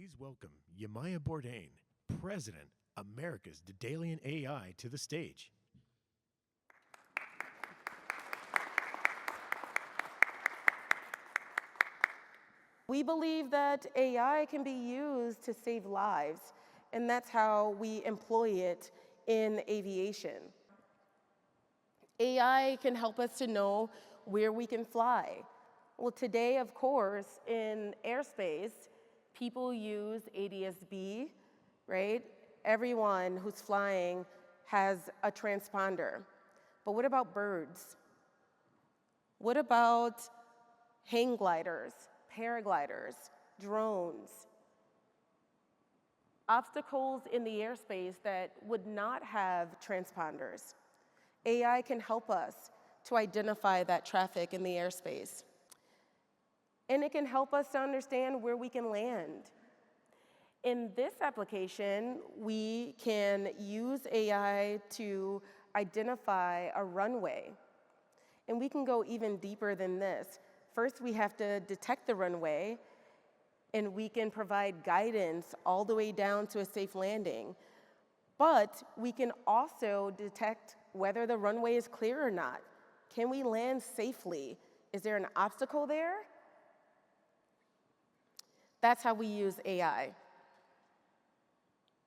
Please welcome Yemaya Bordain, President, America's Daedalean AI, to the stage. We believe that AI can be used to save lives, and that's how we employ it in aviation. AI can help us to know where we can fly. Well, today, of course, in airspace, people use ADS-B, right? Everyone who's flying has a transponder. But what about birds? What about hang gliders, paragliders, drones? Obstacles in the airspace that would not have transponders. AI can help us to identify that traffic in the airspace. And it can help us to understand where we can land. In this application, we can use AI to identify a runway. And we can go even deeper than this. First, we have to detect the runway, and we can provide guidance all the way down to a safe landing. But we can also detect whether the runway is clear or not. Can we land safely? Is there an obstacle there? That's how we use AI.